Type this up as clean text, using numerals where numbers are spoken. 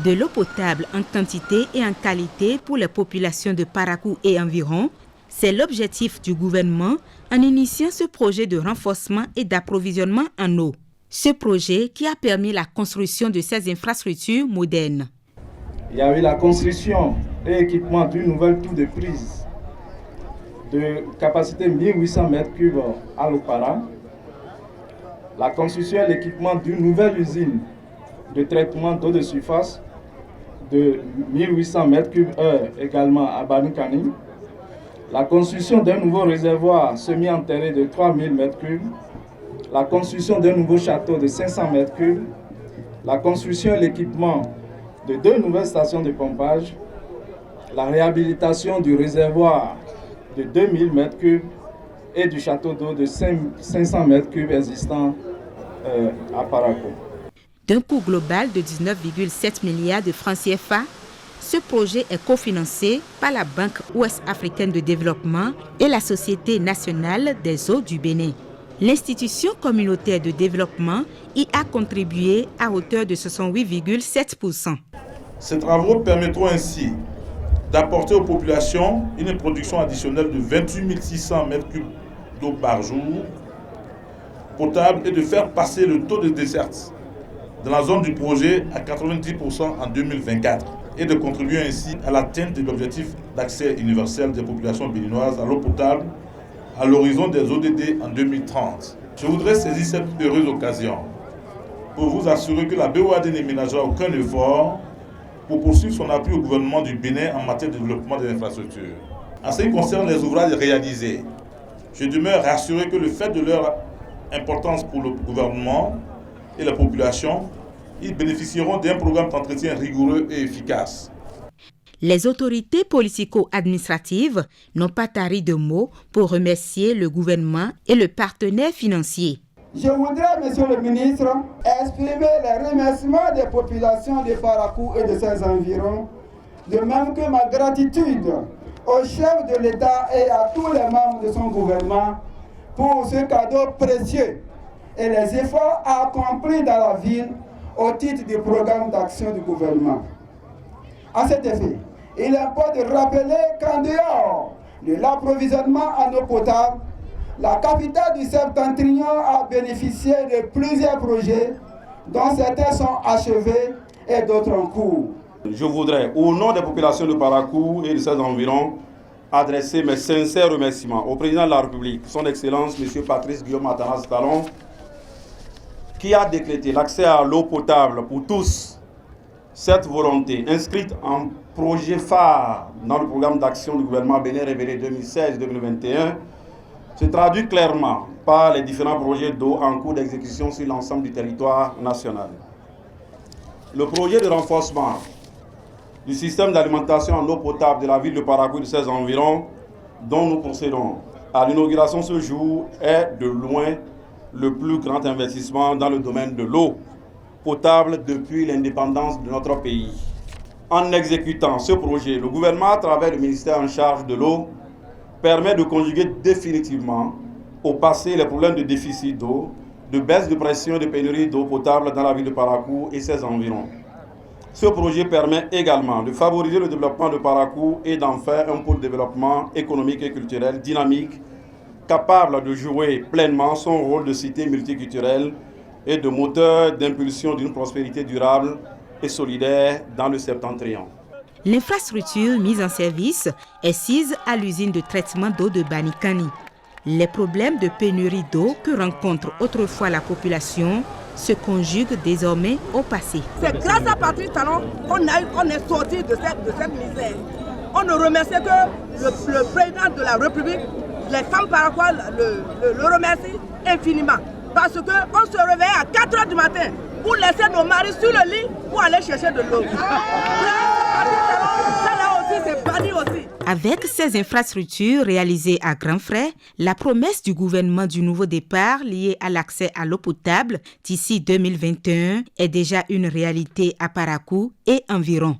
De l'eau potable en quantité et en qualité pour les populations de Parakou et environ, c'est l'objectif du gouvernement en initiant ce projet de renforcement et d'approvisionnement en eau. Ce projet qui a permis la construction de ces infrastructures modernes. Il y a eu la construction et équipement d'une nouvelle tour de prise de capacité 1800 m3 à l'Opara, la construction et l'équipement d'une nouvelle usine de traitement d'eau de surface de 1800 m3 également à Banikani, la construction d'un nouveau réservoir semi-enterré de 3000 m3, la construction d'un nouveau château de 500 m3, la construction et l'équipement de 2 nouvelles stations de pompage, la réhabilitation du réservoir de 2000 m3 et du château d'eau de 500 m3 existant à Parakou. D'un coût global de 19,7 milliards de francs CFA, ce projet est cofinancé par la Banque ouest-africaine de développement et la Société nationale des eaux du Bénin. L'institution communautaire de développement y a contribué à hauteur de 68,7%. Ces travaux permettront ainsi d'apporter aux populations une production additionnelle de 28 600 m3 d'eau par jour potable et de faire passer le taux de desserte dans la zone du projet à 90% en 2024 et de contribuer ainsi à l'atteinte de l'objectif d'accès universel des populations béninoises à l'eau potable à l'horizon des ODD en 2030. Je voudrais saisir cette heureuse occasion pour vous assurer que la BOAD ne ménagera aucun effort pour poursuivre son appui au gouvernement du Bénin en matière de développement des infrastructures. En ce qui concerne les ouvrages réalisés, je demeure rassuré que le fait de leur importance pour le gouvernement et la population, ils bénéficieront d'un programme d'entretien rigoureux et efficace. Les autorités politico-administratives n'ont pas tari de mots pour remercier le gouvernement et le partenaire financier. Je voudrais, Monsieur le ministre, exprimer les remerciements des populations de Parakou et de ses environs, de même que ma gratitude au chef de l'État et à tous les membres de son gouvernement pour ce cadeau précieux et les efforts accomplis dans la ville au titre du programme d'action du gouvernement. À cet effet, il importe de rappeler qu'en dehors de l'approvisionnement en eau potable, la capitale du Septentrion a bénéficié de plusieurs projets dont certains sont achevés et d'autres en cours. Je voudrais, au nom des populations de Parakou et de ses environs, adresser mes sincères remerciements au président de la République, son Excellence M. Patrice Guillaume Athanase Talon, qui a décrété l'accès à l'eau potable pour tous. Cette volonté, inscrite en projet phare dans le programme d'action du gouvernement Bénin révélé 2016-2021, se traduit clairement par les différents projets d'eau en cours d'exécution sur l'ensemble du territoire national. Le projet de renforcement du système d'alimentation en eau potable de la ville de Parakou et de ses environs, dont nous procédons à l'inauguration ce jour, est de loin le plus grand investissement dans le domaine de l'eau potable depuis l'indépendance de notre pays. En exécutant ce projet, le gouvernement, à travers le ministère en charge de l'eau, permet de conjuguer définitivement au passé les problèmes de déficit d'eau, de baisse de pression et de pénurie d'eau potable dans la ville de Parakou et ses environs. Ce projet permet également de favoriser le développement de Parakou et d'en faire un pôle de développement économique et culturel dynamique, capable de jouer pleinement son rôle de cité multiculturelle et de moteur d'impulsion d'une prospérité durable et solidaire dans le Septentrion. L'infrastructure mise en service est sise à l'usine de traitement d'eau de Banikani. Les problèmes de pénurie d'eau que rencontre autrefois la population se conjuguent désormais au passé. C'est grâce à Patrice Talon qu'on est sorti de cette misère. On ne remercie que le président de la République, les femmes paraquois le remercient infiniment. Parce qu'on se réveille à 4 h du matin pour laisser nos maris sur le lit pour aller chercher de l'eau. Avec ces infrastructures réalisées à grands frais, la promesse du gouvernement du nouveau départ liée à l'accès à l'eau potable d'ici 2021 est déjà une réalité à Parakou et environ.